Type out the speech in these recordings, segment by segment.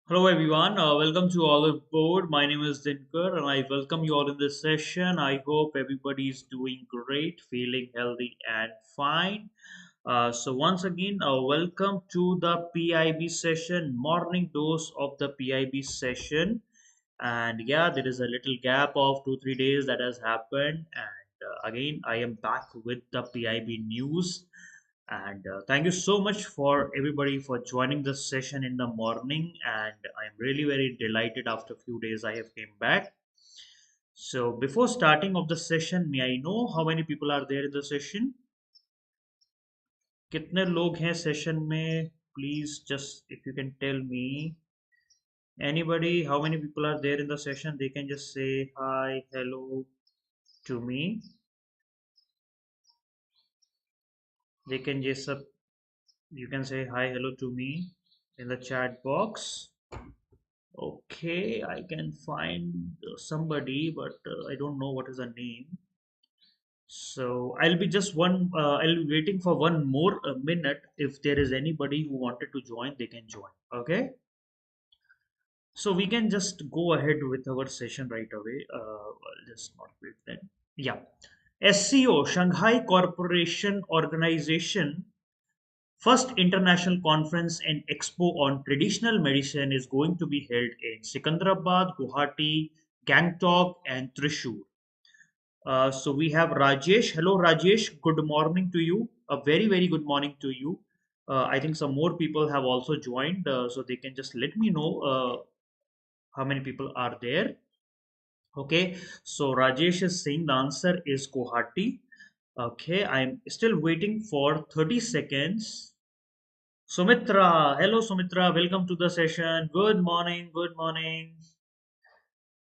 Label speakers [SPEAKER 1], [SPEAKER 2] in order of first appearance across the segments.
[SPEAKER 1] Hello everyone, welcome to Oliveboard. My name is Dinkar and I welcome you all in this session. I hope everybody is doing great, feeling healthy and fine. So once again, welcome to the PIB session, morning dose of the PIB session. And yeah, there is a little gap of 2 3 days that has happened, and again I am back with the PIB news. And thank you so much for everybody for joining the session in the morning. And I'm really very delighted after a few days I have came back. So before starting of the session, may I know how many people are there in the session? कितने लोग हैं session में? Please just if you can tell me. Anybody, how many people are there in the session? They can just say hi, hello to me. They can just you can say hi, hello to me in the chat box. Okay, I can find somebody, but I don't know what is the name. So I'll be just one. I'll be waiting for one more minute. If there is anybody who wanted to join, they can join. Okay. So we can just go ahead with our session right away. I'll just not wait then. Yeah. SCO, Shanghai Corporation Organization, first international conference and expo on traditional medicine is going to be held in Secunderabad, Guwahati, Gangtok, and Thrissur. So we have Rajesh. Hello, Rajesh. Good morning to you. A very, very good morning to you. I think some more people have also joined, so they can just let me know how many people are there. Okay, so Rajesh is saying the answer is Guwahati. Okay, I'm still waiting for 30 seconds. Sumitra, hello Sumitra, welcome to the session. Good morning, good morning.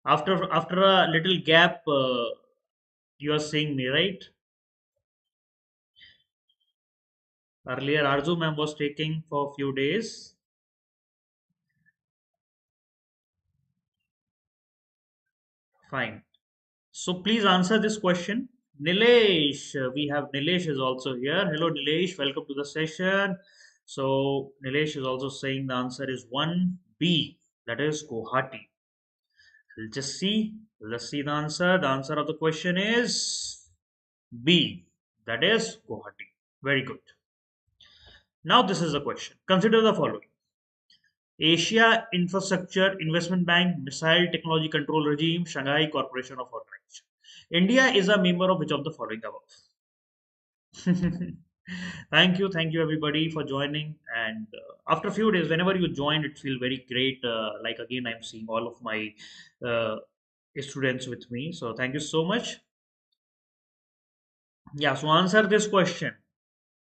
[SPEAKER 1] After a little gap, you are seeing me, right? Earlier, Arzu ma'am was taking for a few days. Fine. So please answer this question. Nilesh, we have Nilesh is also here. Hello Nilesh, welcome to the session. So Nilesh is also saying the answer is 1B, that is Guwahati. We'll just see. Let's see the answer. The answer of the question is B, that is Guwahati. Very good. Now this is the question. Consider the following. Asia Infrastructure Investment Bank, Missile Technology Control Regime, Shanghai Corporation of Organization. India is a member of which of the following above? Thank you everybody for joining. And after a few days, whenever you join, it feels very great. Like again, I'm seeing all of my uh, students with me. So thank you so much. Yeah, so answer this question.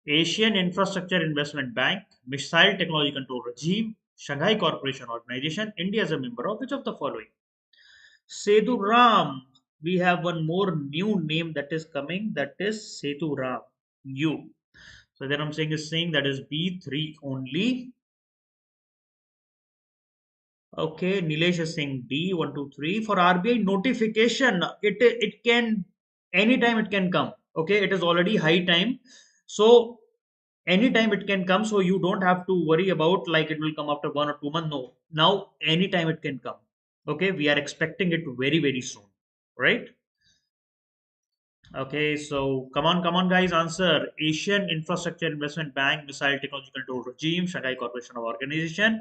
[SPEAKER 1] Asian Infrastructure Investment Bank, Missile Technology Control Regime, Shanghai Corporation Organization, India is a member of which of the following? Setu Ram. We have one more new name that is coming, that is Setu Ram. U. So then I'm saying is saying that is B3 only. Okay, Nilesh is saying D, 1 2 3. For RBI notification, it can anytime it can come. Okay, it is already high time. So anytime it can come, so you don't have to worry about like it will come after 1 or 2 months. No, now anytime it can come. Okay, we are expecting it very, very soon. Right? Okay, so come on, guys, answer. Asian Infrastructure Investment Bank, Missile Technology Control Regime, Shanghai Corporation of Organization.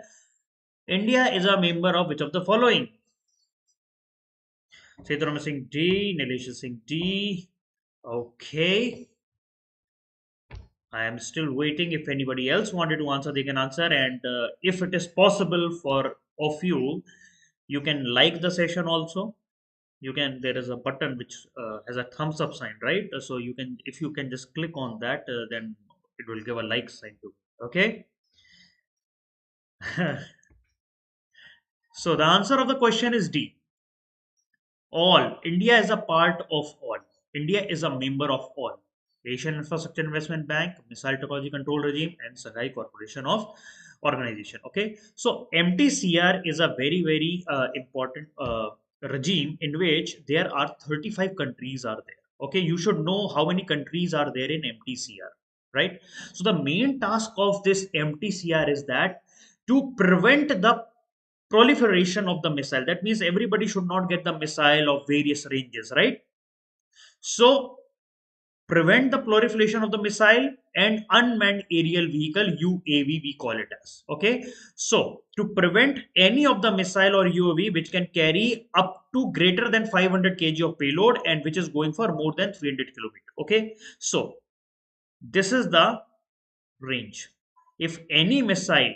[SPEAKER 1] India is a member of which of the following? Setaram is saying D, Nilesh is saying D. Okay, I am still waiting. If anybody else wanted to answer, they can answer. And if it is possible for of you, you can like the session also. You can. There is a button which has a thumbs up sign, right? So you can, if you can just click on that, then it will give a like sign to. Okay. So the answer of the question is D. All. India is a part of all. India is a member of all. Asian Infrastructure Investment Bank, Missile Technology Control Regime, and Shanghai Corporation of Organization. Okay, so MTCR is a very, very important regime in which there are 35 countries are there. Okay, you should know how many countries are there in MTCR, right? So the main task of this MTCR is that to prevent the proliferation of the missile. That means everybody should not get the missile of various ranges, right? So prevent the proliferation of the missile and unmanned aerial vehicle, UAV we call it as. Okay, so to prevent any of the missile or UAV which can carry up to greater than 500 kg of payload and which is going for more than 300 kilometers. Okay, so this is the range. If any missile,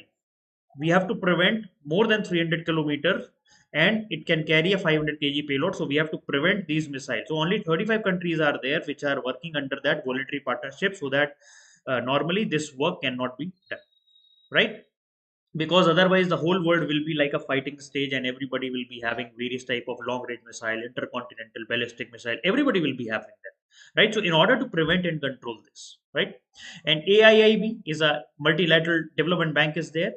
[SPEAKER 1] we have to prevent more than 300 kilometers and it can carry a 500 kg payload, so we have to prevent these missiles. So only 35 countries are there which are working under that voluntary partnership, so that normally this work cannot be done, right? Because otherwise the whole world will be like a fighting stage and everybody will be having various type of long range missile, intercontinental ballistic missile, everybody will be having that, right? So in order to prevent and control this, right, and AIIB is a multilateral development bank is there,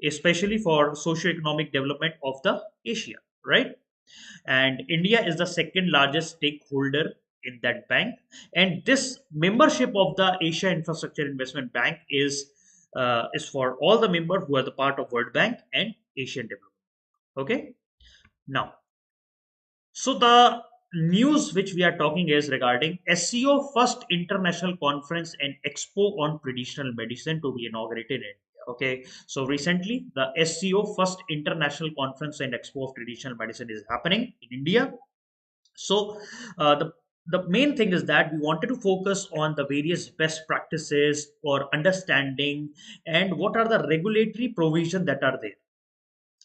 [SPEAKER 1] especially for socio-economic development of the Asia, right? And India is the second largest stakeholder in that bank. And this membership of the Asia Infrastructure Investment Bank is for all the members who are the part of World Bank and Asian Development. Okay. Now, so the news which we are talking is regarding SCO first international conference and expo on traditional medicine to be inaugurated in India. Okay, so recently the SCO first international conference and expo of traditional medicine is happening in India. So the main thing is that we wanted to focus on the various best practices or understanding and what are the regulatory provision that are there,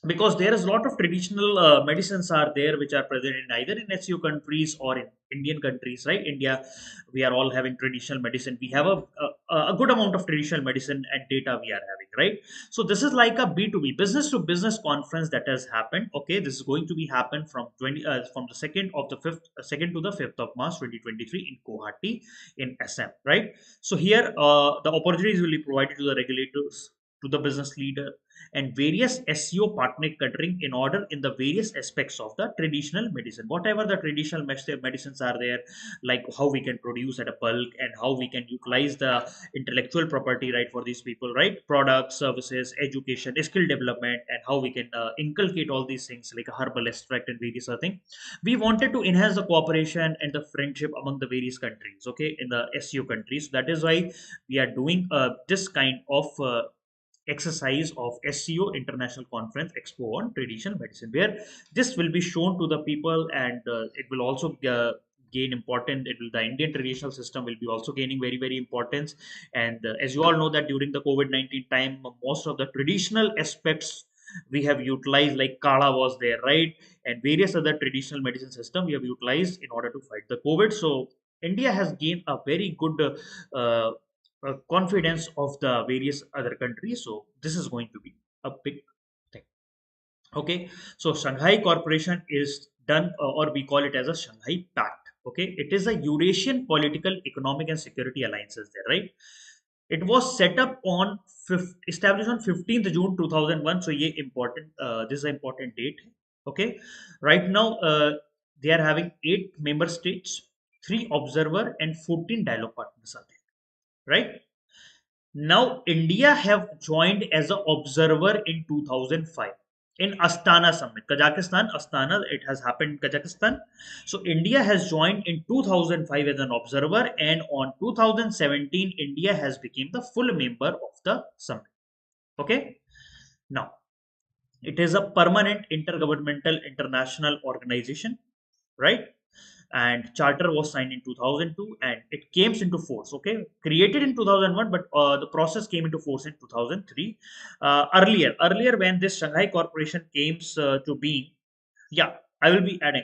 [SPEAKER 1] because there is a lot of traditional medicines are there which are present in either in SU countries or in Indian countries, right? India, we are all having traditional medicine. We have a good amount of traditional medicine and data we are having, right? So this is like a B2B, business to business conference that has happened. Okay, this is going to be happen from 20 from the second of the fifth second to the 5th of March 2023 in Guwahati in SM, right? So here the opportunities will be provided to the regulators, to the business leader, and various SEO partner catering in order in the various aspects of the traditional medicine. Whatever the traditional medicines are there, like how we can produce at a bulk and how we can utilize the intellectual property right for these people, right? Products, services, education, skill development, and how we can inculcate all these things like a herbal extract and various other things. We wanted to enhance the cooperation and the friendship among the various countries, okay, in the SEO countries. That is why we are doing this kind of exercise of SCO International Conference Expo on Traditional Medicine, where this will be shown to the people, and it will also gain important. It will, the Indian traditional system will be also gaining very importance. And as you all know that during the COVID-19 time, most of the traditional aspects we have utilized, like Kala was there, right, and various other traditional medicine system we have utilized in order to fight the COVID. So India has gained a very good confidence of the various other countries. So this is going to be a big thing. Okay, so Shanghai Corporation is done, or we call it as a Shanghai Pact. Okay, it is a Eurasian political, economic, and security alliances there, right? It was set up on established on 15th June 2001. So ये important, this is an important date. Okay, right now they are having 8 member states, 3 observer, and 14 dialogue partners are there, right? Now, India have joined as an observer in 2005 in Astana Summit, Kazakhstan, Astana. It has happened in Kazakhstan. So, India has joined in 2005 as an observer, and on 2017, India has become the full member of the summit. Okay. Now, it is a permanent intergovernmental international organization, right? And charter was signed in 2002 and it came into force, okay, created in 2001, but the process came into force in 2003. Earlier when this Shanghai Corporation came to being, yeah, I will be adding.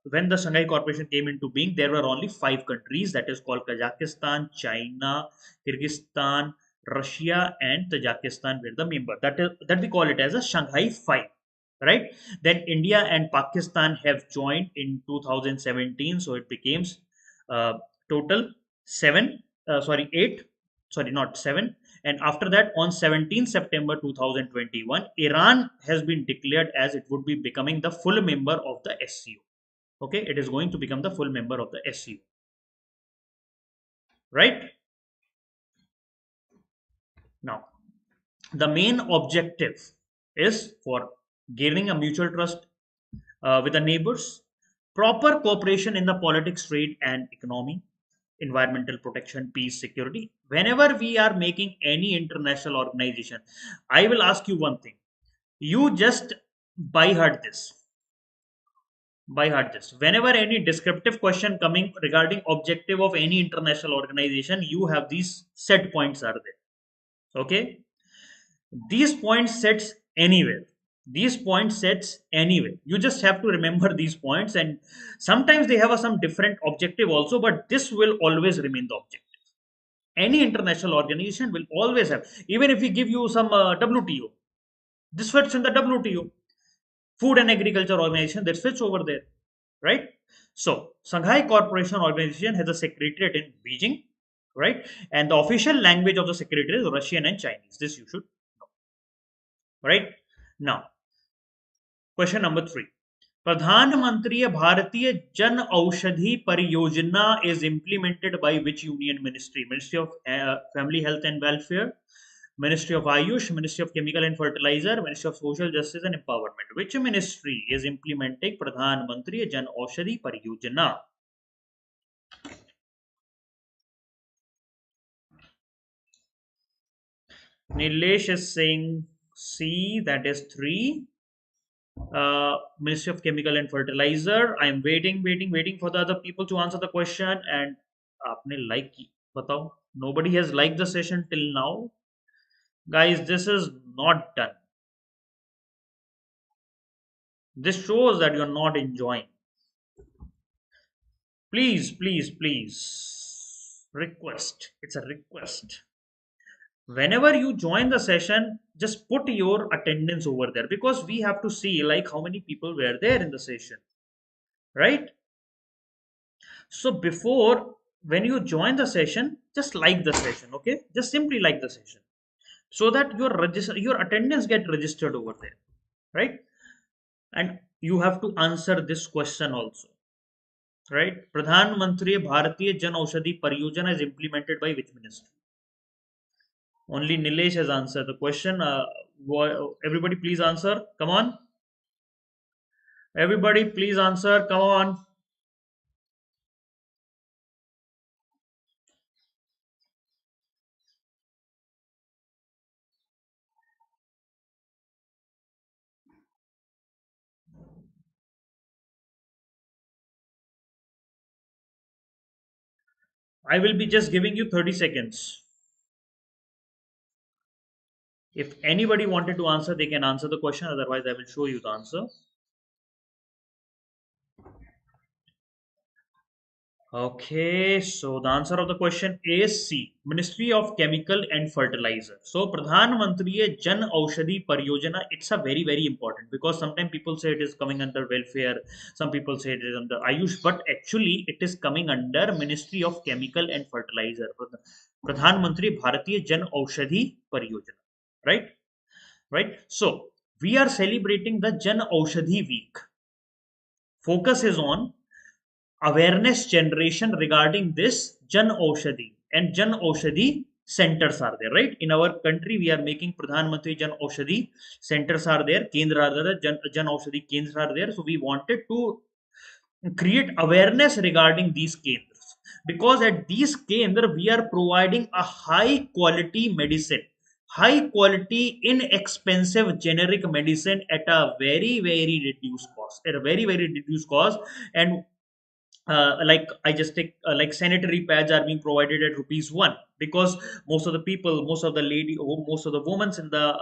[SPEAKER 1] When the Shanghai Corporation came into being, there were only 5 countries, that is called Kazakhstan, China, Kyrgyzstan, Russia, and Tajikistan were the member. That we call it as a Shanghai Five, right? Then India and Pakistan have joined in 2017, so it becomes total seven. Sorry, eight. Sorry, not seven. And after that, on 17 September 2021, Iran has been declared as it would be becoming the full member of the SCO. Okay, it is going to become the full member of the SCO, right? Now, the main objective is for gaining a mutual trust with the neighbors, proper cooperation in the politics, trade, and economy, environmental protection, peace, security. Whenever we are making any international organization, I will ask you one thing. You just by heart this. By heart this. Whenever any descriptive question coming regarding objective of any international organization, you have these set points are there. Okay, these points sets anywhere, these points sets anywhere, you just have to remember these points, and sometimes they have some different objective also, but this will always remain the objective. Any international organization will always have, even if we give you some WTO, this fits in the WTO, food and agriculture organization, that fits over there, right? So Shanghai Corporation Organization has a secretariat in Beijing, right? And the official language of the secretariat is Russian and Chinese, this you should know, right? Now, question number 3. प्रधानमंत्री भारतीय जन औषधि परियोजना is implemented by which union ministry? Ministry of Family Health and Welfare, Ministry of Ayush, Ministry of Chemical and Fertilizer, Ministry of Social Justice and Empowerment. Which ministry is implementing Pradhan Mantri Jan Aushadhi Pariyojana? Nilesh is saying C, that is 3. Ministry of Chemical and Fertilizer. I am waiting for the other people to answer the question. And आपने like की बताओ, nobody has liked the session till now, guys. This is not done. This shows that you're not enjoying. Please, please, please, request, it's a request. Whenever you join the session, just put your attendance over there, because we have to see like how many people were there in the session, right? So before, when you join the session, just like the session, okay? Just simply like the session, so that your attendance get registered over there, right? And you have to answer this question also, right? Pradhan Mantri Bharatiya Jan Aushadhi Pariyojana is implemented by which ministry? Only Nilesh has answered the question. Everybody, please answer. Come on. Everybody, please answer. Come on. I will be just giving you 30 seconds. If anybody wanted to answer, they can answer the question. Otherwise, I will show you the answer. Okay, so the answer of the question is C, Ministry of Chemical and Fertilizer. So Pradhan Mantri Jan Aushadhi Pariyojana, it's a very important, because sometimes people say it is coming under welfare, some people say it is under Ayush, but actually it is coming under Ministry of Chemical and Fertilizer. Pradhan Mantri Bharatiya Jan Aushadhi Pariyojana, right? Right. So we are celebrating the Jan Aushadhi Week. Focus is on awareness generation regarding this Jan Aushadhi, and Jan Aushadhi centers are there, right? In our country, we are making Pradhan Mantri Jan Aushadhi centers are there, Kendra are there, Jan Aushadhi Kendras are there. So we wanted to create awareness regarding these kendras, because at these kendra we are providing a high quality medicine, high quality inexpensive generic medicine at a very reduced cost, at a very reduced cost. And like I just take like sanitary pads are being provided at rupees 1, because most of the people, most of the most of the women in the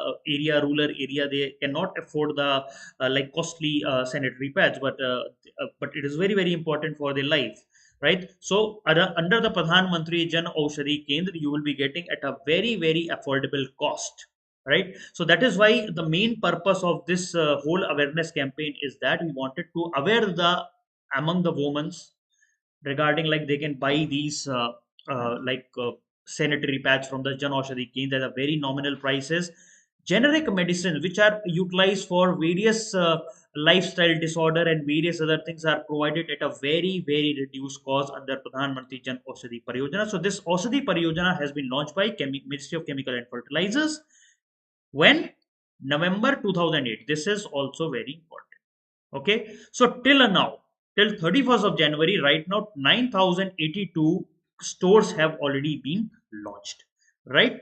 [SPEAKER 1] rural area, they cannot afford the like costly sanitary pads, but it is very important for their life, right? So under the Pradhan Mantri Jan Aushadhi Kendra, you will be getting at a very affordable cost, right? So that is why the main purpose of this whole awareness campaign is that we wanted to aware the among the women regarding like they can buy these sanitary pads from the Jan Aushadhi Kendra at a very nominal prices. Generic medicines which are utilized for various lifestyle disorder and various other things are provided at a very reduced cost under Pradhan Mantri Jan Aushadhi Pariyojana. So this Aushadhi Pariyojana has been launched by Ministry of Chemical and Fertilizers. When? November 2008. This is also very important. Okay, so till now, till 31st of January, right now, 9,082 stores have already been launched, right?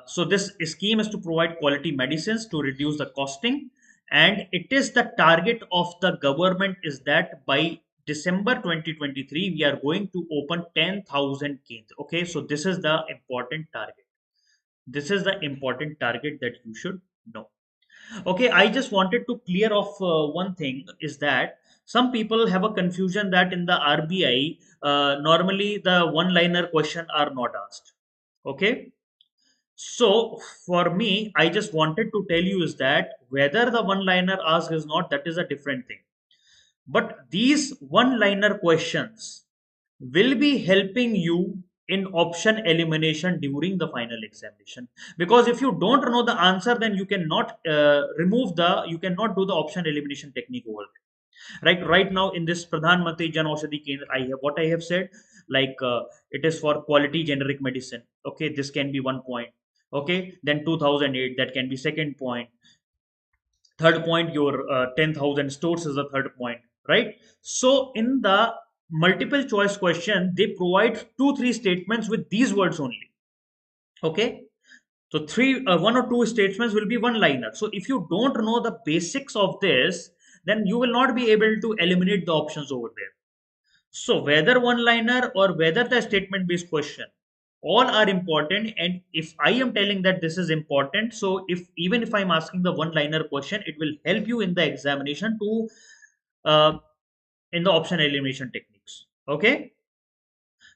[SPEAKER 1] So this scheme is to provide quality medicines to reduce the costing, and it is the target of the government is that by December 2023 we are going to open 10,000 kendra. Okay, so this is the important target. This is the important target that you should know. Okay, I just wanted to clear off one thing is that some people have a confusion that in the RBI, normally the one-liner question are not asked. Okay, so for me, I just wanted to tell you is that whether the one-liner asked is not, that is a different thing. But these one-liner questions will be helping you in option elimination during the final examination. Because if you don't know the answer, then you cannot you cannot do the option elimination technique over there. Right now in this Pradhan Mantri Jan Aushadhi Kendra, I have what I have said, like it is for quality generic medicine. Okay, this can be one point. Okay, then 2008, that can be second point. Third point, your 10,000 stores is the third point, right? So in the multiple choice question, they provide 2 3 statements with these words only. Okay, so one or two statements will be one liner. So if you don't know the basics of this, then you will not be able to eliminate the options over there. So whether one liner or whether the statement based question, all are important. And if I am telling that this is important, so if even if I'm asking the one liner question, it will help you in the examination to uh, in the option elimination techniques. Okay.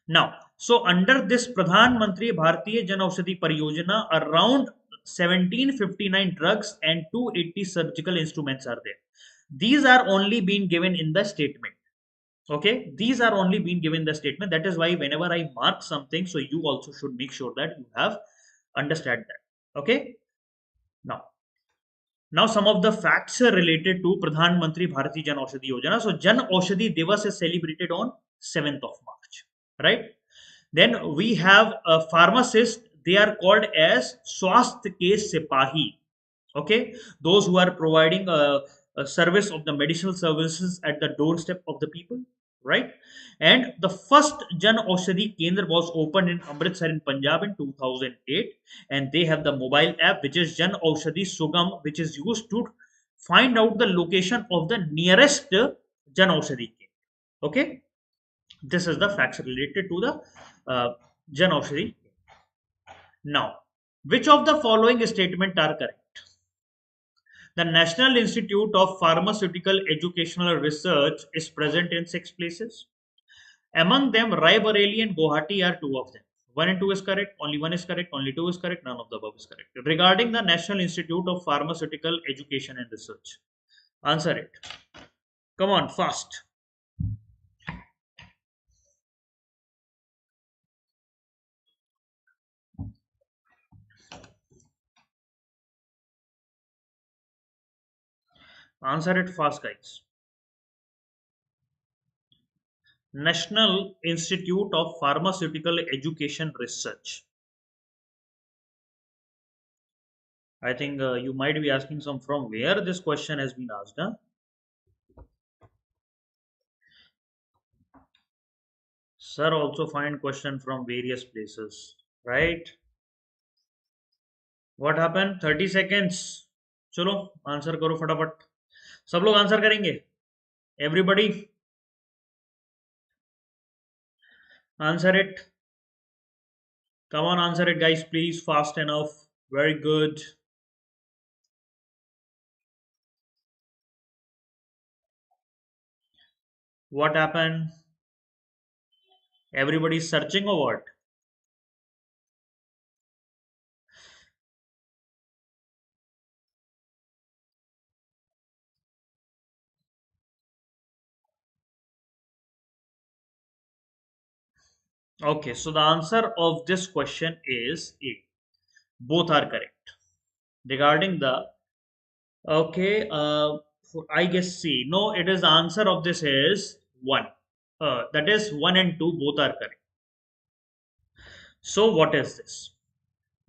[SPEAKER 1] Now, so under this Pradhan Mantri Bharatiya Jan Aushadhi Pariyojana, around 1759 drugs and 280 surgical instruments are there. These are only being given in the statement. Okay, these are only being given the statement. That is why whenever I mark something, so you also should make sure that you have understand that. Okay, now some of the facts are related to Pradhan Mantri Bharati Jan Aushadhi Yojana. So Jan Aushadhi Divas is celebrated on 7th of March, right? Then we have a pharmacist. They are called as Swasth Ke Sipahi. Okay, those who are providing a service of the medicinal services at the doorstep of the people, right? And the first Jan Aushadhi Kendra was opened in Amritsar in Punjab in 2008, and they have the mobile app which is Jan Aushadhi Sugam, which is used to find out the location of the nearest Jan Aushadhi Kendra. Okay, this is the facts related to the Jan Aushadhi. Now, which of the following statement are correct? The National Institute of Pharmaceutical Educational Research is present in 6 places. Among them, Raebareli and Guwahati are two of them. 1 and 2 is correct, only 1 is correct, only 2 is correct, none of the above is correct. Regarding the National Institute of Pharmaceutical Education and Research, answer it. Come on, fast. Answer it fast, guys. National Institute of Pharmaceutical Education Research. I think you might be asking some from where this question has been asked. Huh? Sir also find question from various places, right? What happened? 30 seconds. चलो answer करो फटाफट. सब लोग answer करेंगे. Everybody answer it. Come on, answer it, guys, please. Fast enough. Very good. What happened? Everybody's searching or what? Okay, so the answer of this question is A. Both are correct. Regarding the okay, I guess C. No, it is the answer of this is 1. That is 1 and 2 both are correct. So what is this?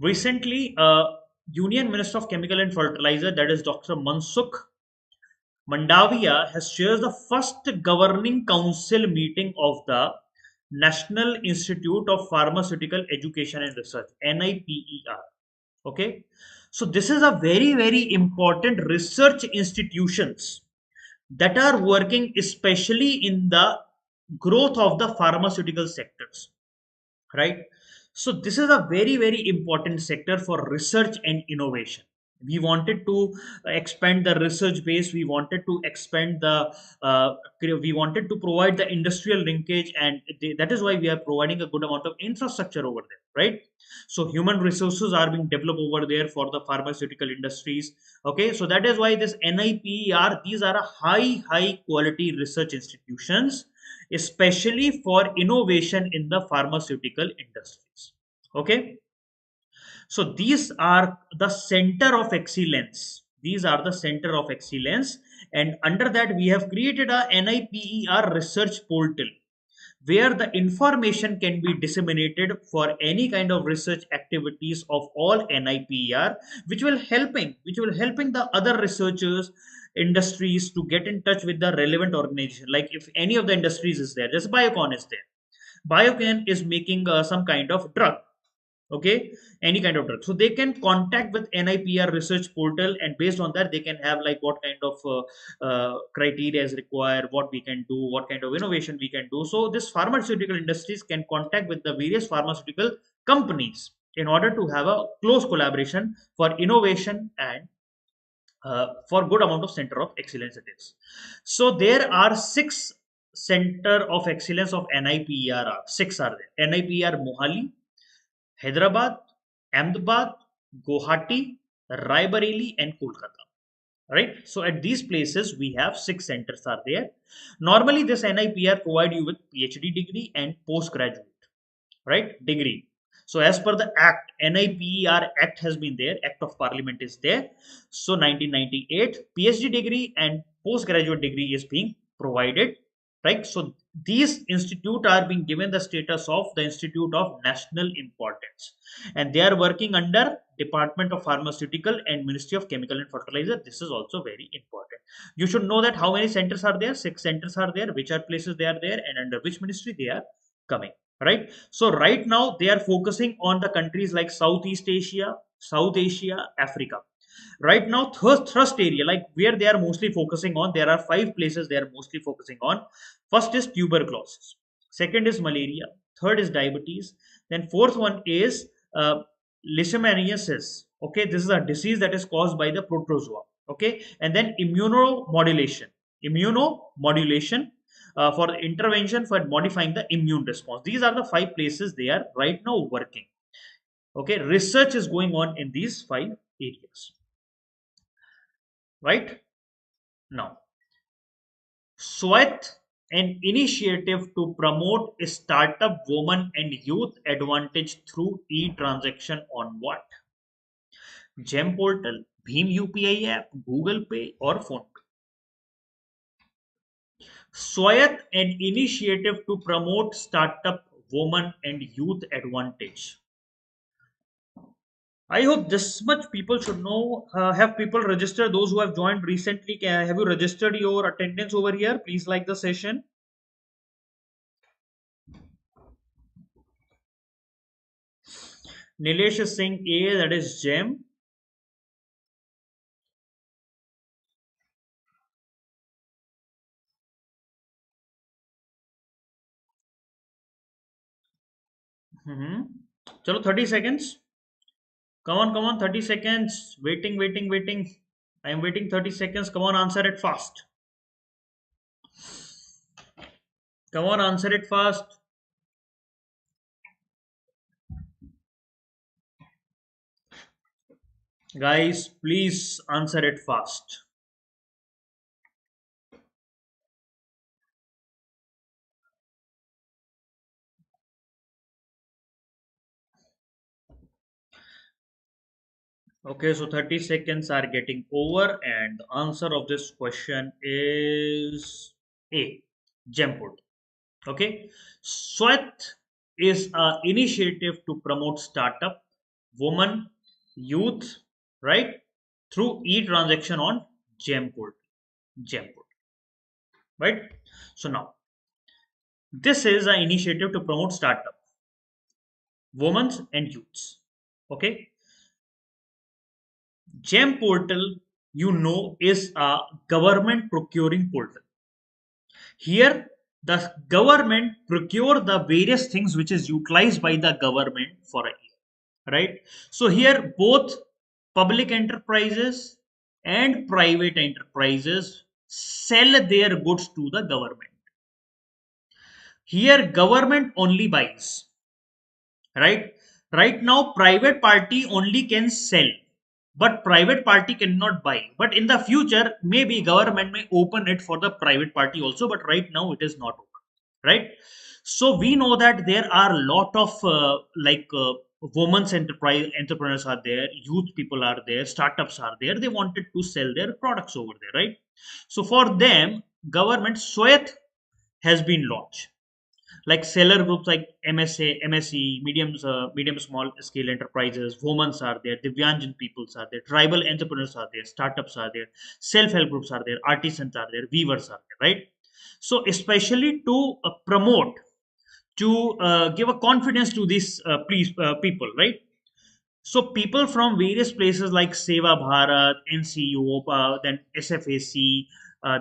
[SPEAKER 1] Recently, Union Minister of Chemical and Fertilizer, that is Dr. Mansukh Mandavia, has chaired the first governing council meeting of the National Institute of Pharmaceutical Education and Research, NIPER. Okay, so this is a very important research institutions that are working especially in the growth of the pharmaceutical sectors, right? So this is a very important sector for research and innovation. We wanted to expand the research base, we wanted to expand the we wanted to provide the industrial linkage, and that is why we are providing a good amount of infrastructure over there, right? So human resources are being developed over there for the pharmaceutical industries. Okay, so that is why this NIPER, these are a high quality research institutions, especially for innovation in the pharmaceutical industries. Okay, so these are the center of excellence. These are the center of excellence, and under that we have created a NIPER research portal where the information can be disseminated for any kind of research activities of all NIPER, which will helping the other researchers industries to get in touch with the relevant organization. Like if any of the industries is there, just Biocon is there. Biocon is making some kind of drug. Okay, any kind of drug, so they can contact with NIPER research portal, and based on that they can have like what kind of criteria is required, what we can do, what kind of innovation we can do. So this pharmaceutical industries can contact with the various pharmaceutical companies in order to have a close collaboration for innovation and for good amount of center of excellence it is. So there are six center of excellence of NIPER. Six are there: NIPER Mohali, Hyderabad, Ahmedabad, Guwahati, Raebareli, and Kolkata. Right. So at these places we have six centers are there. Normally, this NIPR provide you with PhD degree and postgraduate, right, degree. So as per the Act, NIPER Act has been there. Act of Parliament is there. So 1998, PhD degree and postgraduate degree is being provided, right? So these institute are being given the status of the Institute of National Importance, and they are working under Department of Pharmaceutical and Ministry of Chemical and Fertilizer. This is also very important. You should know that how many centers are there. Six centers are there. Which are places they are there, and under which ministry they are coming. Right. So right now they are focusing on the countries like Southeast Asia, South Asia, Africa. Right now, thrust area, like where they are mostly focusing on, there are five places they are mostly focusing on. First is tuberculosis, second is malaria, third is diabetes, then fourth one is leishmaniasis. Okay, this is a disease that is caused by the protozoa. Okay, and then immunomodulation for the intervention for modifying the immune response. These are the five places they are right now working. Okay, research is going on in these five areas. Right now, SWAT, an initiative to promote startup women and youth advantage through e-transaction on what? GEM portal, Bheem UPI app, Google Pay, or Phone Pay. SWAT, an initiative to promote startup women and youth advantage. I hope this much people should know. Have people registered? Those who have joined recently, have you registered your attendance over here? Please like the session. Nilesh is saying A, that is GEM. Chalo, 30 seconds. Come on, 30 seconds. Waiting. I am waiting 30 seconds. Come on, answer it fast. Come on, answer it fast. Guys, please answer it fast. Okay, so 30 seconds are getting over, and the answer of this question is A, Gemport. Okay, SWAT is an initiative to promote startup, women, youth, right? Through e-transaction on GEM portal. GEM portal, right? So now this is an initiative to promote startup, women and youths. Okay, GEM portal, is a government procuring portal. Here, the government procure the various things which is utilized by the government for a year, right? So here, both public enterprises and private enterprises sell their goods to the government. Here, government only buys, right? Right now, private party only can sell, but private party cannot buy. But in the future, maybe government may open it for the private party also, but right now it is not open, right? So we know that there are a lot of women's enterprise entrepreneurs are there, youth people are there, startups are there. They wanted to sell their products over there, right? So for them, government Swayat has been launched, like seller groups like MSA, MSE, medium small scale enterprises, women are there, Divyanjan peoples are there, tribal entrepreneurs are there, startups are there, self help groups are there, artisans are there, weavers are there, right? So especially to promote, to give a confidence to these people, right? So people from various places like Seva Bharat, NCO, then SFAC,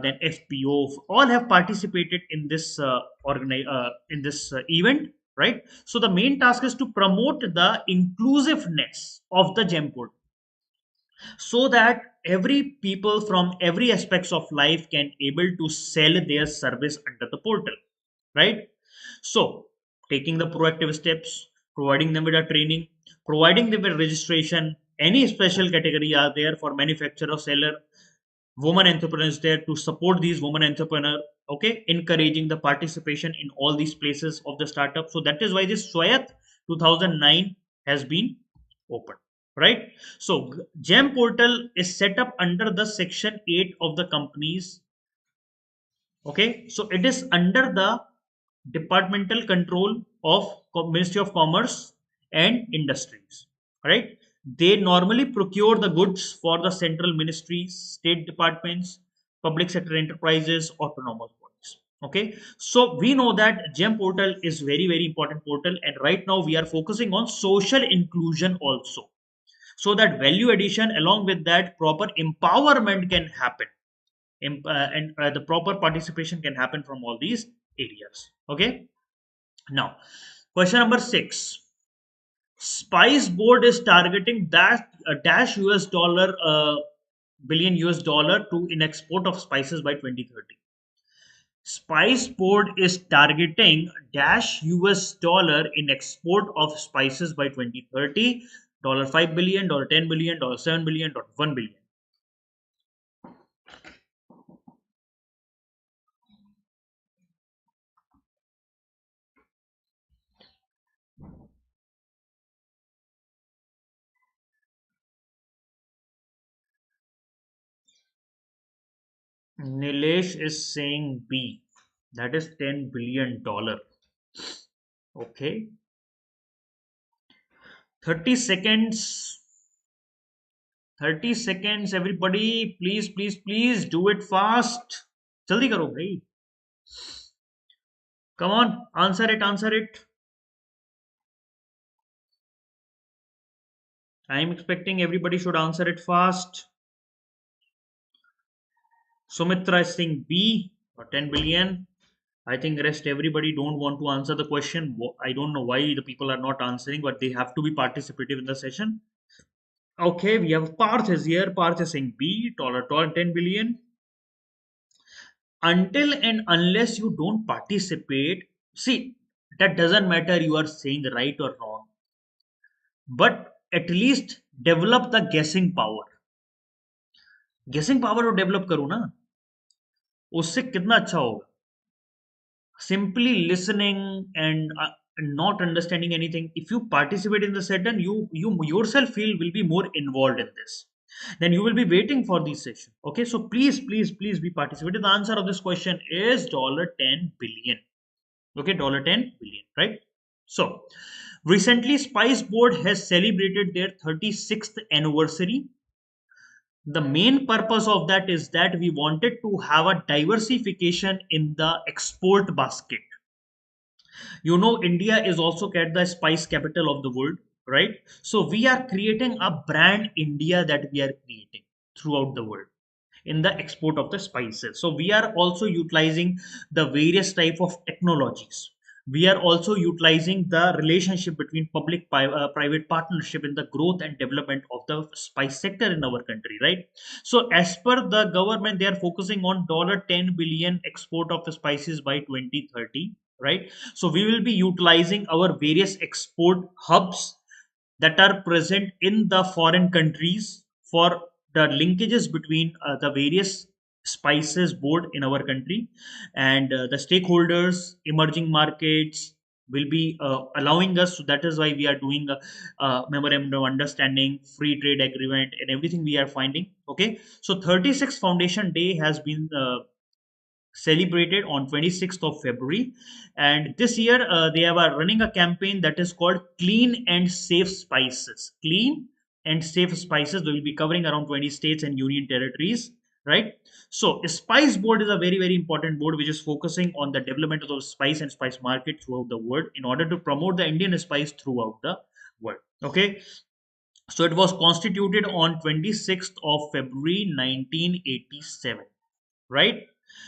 [SPEAKER 1] then FPO, all have participated in this event, right? So the main task is to promote the inclusiveness of the GEM portal, so that every people from every aspects of life can able to sell their service under the portal, right? So taking the proactive steps, providing them with a training, providing them with registration, any special category are there for manufacturer, seller, women entrepreneurs there to support these women entrepreneur, okay, encouraging the participation in all these places of the startup. So that is why this Swayat 2009 has been opened, right? So GEM portal is set up under the section 8 of the companies. Okay, so it is under the departmental control of Ministry of Commerce and Industries, right? They normally procure the goods for the central ministries, state departments, public sector enterprises, autonomous bodies. Okay, so we know that GEM portal is very important portal, and right now we are focusing on social inclusion also, so that value addition along with that proper empowerment can happen, and the proper participation can happen from all these areas. Okay, now question number 6. Spice board is targeting that dash US dollar billion US dollar to in export of spices by 2030. Spice board is targeting dash US dollar in export of spices by 2030. $5 billion, $10 billion, $7 billion, $1 billion. Nilesh is saying B. That is $10 billion. Okay. 30 seconds. 30 seconds, everybody. Please do it fast. Jaldi karo, bhai. Come on, answer it, answer it. I am expecting everybody should answer it fast. Sumitra is saying B or 10 billion. I think rest everybody don't want to answer the question. I don't know why the people are not answering, but they have to be participative in the session. Okay, we have Parth is here. Parth is saying B, dollar 10 billion. Until and unless you don't participate, see, that doesn't matter you are saying right or wrong, but at least develop the guessing power. Guessing power तो develop करो ना, उससे कितना अच्छा होगा. Simply listening and not understanding anything, if you participate in the session, you yourself feel will be more involved in this, then you will be waiting for this session. Okay, so please be participating. The answer of this question is $10 billion. Okay, $10 billion, right? So recently Spice board has celebrated their 36th anniversary. The main purpose of that is that we wanted to have a diversification in the export basket. You know, India is also called the spice capital of the world, right? So we are creating a brand India that we are creating throughout the world in the export of the spices. So we are also utilizing the various type of technologies. We are also utilizing the relationship between private partnership in the growth and development of the spice sector in our country, right? So as per the government, they are focusing on $10 billion export of the spices by 2030, right? So we will be utilizing our various export hubs that are present in the foreign countries for the linkages between the various spices board in our country, and the stakeholders, emerging markets will be allowing us. So that is why we are doing a memorandum of understanding, free trade agreement, and everything we are finding. Okay, so 36th foundation day has been celebrated on 26th of February. And this year, they are running a campaign that is called Clean and Safe Spices. Clean and Safe Spices. They will be covering around 20 states and union territories, right? So, Spice Board is a very, very important board which is focusing on the development of the spice and spice market throughout the world in order to promote the Indian spice throughout the world. Okay, so it was constituted on 26th of February 1987, right?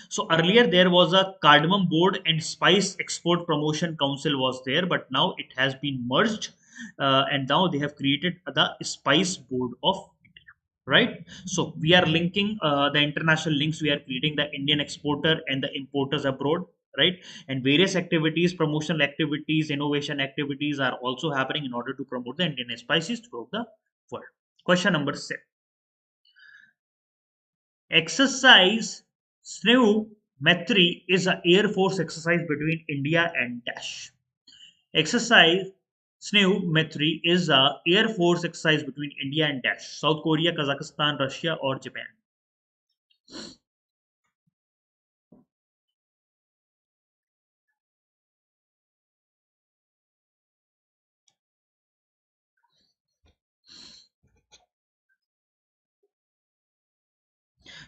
[SPEAKER 1] So earlier there was a cardamom board and spice export promotion council was there, but now it has been merged, and now they have created the spice board of India, right? So we are linking the international links. We are creating the Indian exporter and the importers abroad, right? And various activities, promotional activities, innovation activities are also happening in order to promote the Indian spices throughout the world. Question number 6. Exercise Snehu-Metri is an Air Force exercise between India and Dash. Exercise Snehu-Metri is a Air Force exercise between India and Dash. South Korea, Kazakhstan, Russia, or Japan.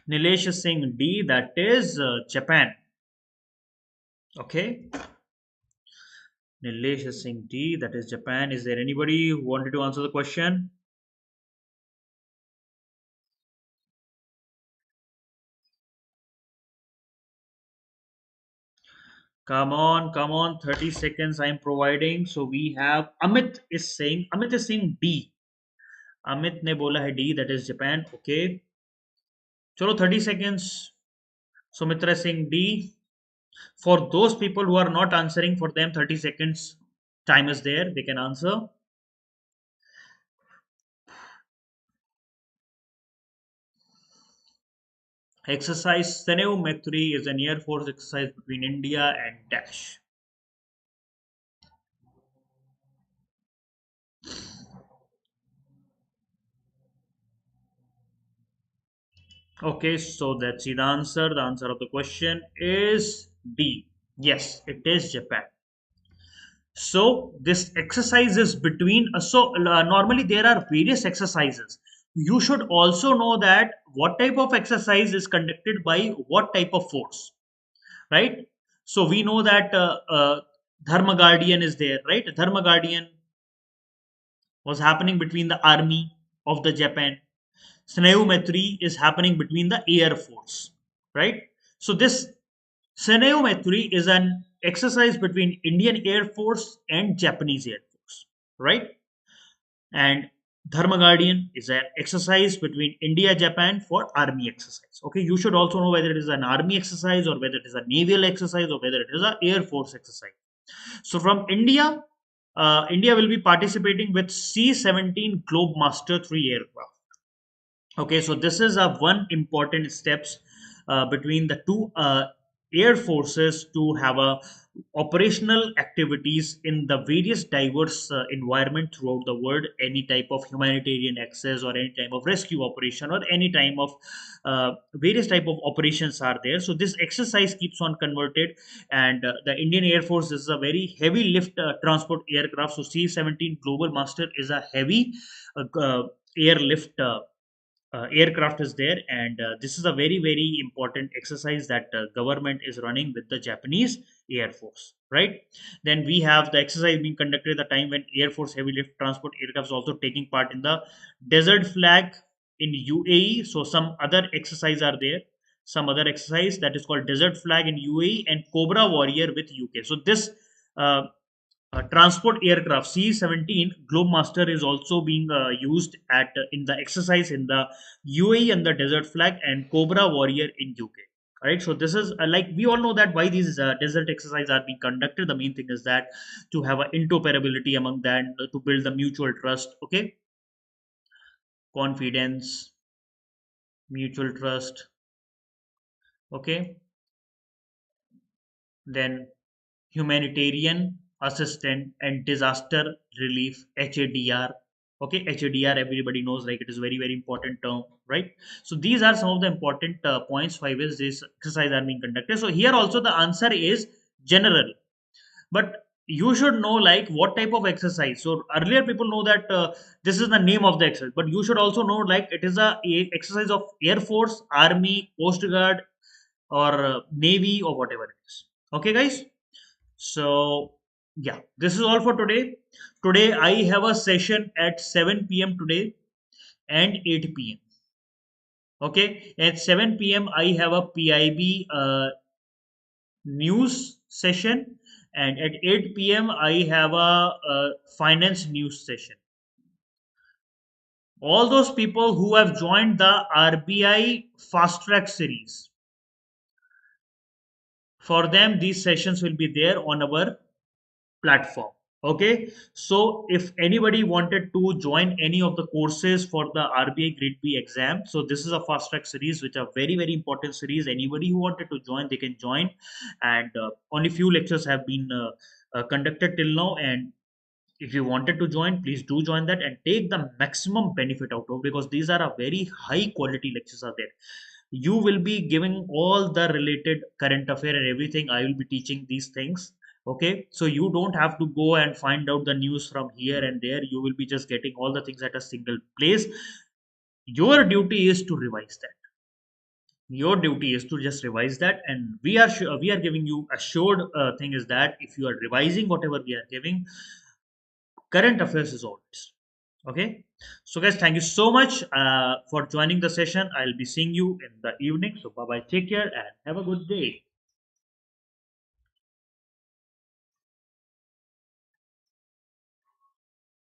[SPEAKER 1] Nilesh is saying D, that is Japan. Okay. Nilesh is saying D, that is Japan. Is there anybody who wanted to answer the question? Come on, 30 seconds I am providing. So we have Amit is saying D. Amit ने बोला है D, that is Japan. Okay. चलो 30 seconds. Sumitra is saying D. For those people who are not answering, for them 30 seconds time is there. They can answer. Exercise Seneu-Metri is an Air Force exercise between India and Dash. Okay, so that's the answer. The answer of the question is D. Yes, it is Japan. So this exercise is between. Normally there are various exercises. You should also know that what type of exercise is conducted by what type of force, right? So we know that Dharma Guardian is there, right? Dharma Guardian was happening between the army of the Japan. Sneumetry is happening between the air force, right? So this Sneumetry is an exercise between Indian Air Force and Japanese Air Force, right? And Dharma Guardian is an exercise between India Japan for army exercise. Okay, you should also know whether it is an army exercise or whether it is a naval exercise or whether it is an air force exercise. So from India, India will be participating with C-17 Globemaster 3 aircraft. Okay, so this is a one important steps between the two air forces to have a operational activities in the various diverse environment throughout the world. Any type of humanitarian access or any type of rescue operation or any type of various type of operations are there. So this exercise keeps on converted, and the Indian Air Force is a very heavy lift transport aircraft. So C-17 Global Master is a heavy airlift aircraft is there, and this is a very very important exercise that government is running with the Japanese Air Force, right? Then we have the exercise being conducted at the time when Air Force heavy lift transport aircraft is also taking part in the desert flag in UAE. So some other exercise are there, some other exercise that is called desert flag in UAE and Cobra Warrior with UK. So this uh, transport aircraft C-17 Globemaster is also being used at in the exercise in the UAE and the Desert Flag and Cobra Warrior in UK. Right, so this is like we all know that why these desert exercises are being conducted. The main thing is that to have an interoperability among them, to build the mutual trust. Okay, confidence, mutual trust. Okay, then humanitarian assistant and disaster relief HADR. Okay, HADR everybody knows, like it is very very important term, right? So these are some of the important points why is this exercise are being conducted. So here also the answer is general, but you should know like what type of exercise. So earlier people know that this is the name of the exercise, but you should also know like it is a exercise of Air Force, Army, Coast Guard, or Navy, or whatever it is. Okay guys, so yeah, this is all for today. Today I have a session at 7 p.m. today and 8 p.m. Okay, at 7 p.m. I have a PIB news session, and at 8 p.m. I have a finance news session. All those people who have joined the RBI fast track series, for them these sessions will be there on our platform. Okay, so if anybody wanted to join any of the courses for the RBI Grade B exam, so this is a fast track series which are very very important series. Anybody who wanted to join, they can join, and only few lectures have been conducted till now. And if you wanted to join, please do join that and take the maximum benefit out of, because these are a very high quality lectures are there. You will be giving all the related current affair and everything. I will be teaching these things. Okay, so you don't have to go and find out the news from here and there. You will be just getting all the things at a single place. Your duty is to revise that. Your duty is to just revise that, and we are giving you assured thing is that if you are revising whatever we are giving, current affairs is always okay. So guys, thank you so much for joining the session. I'll be seeing you in the evening. So bye bye, take care and have a good day.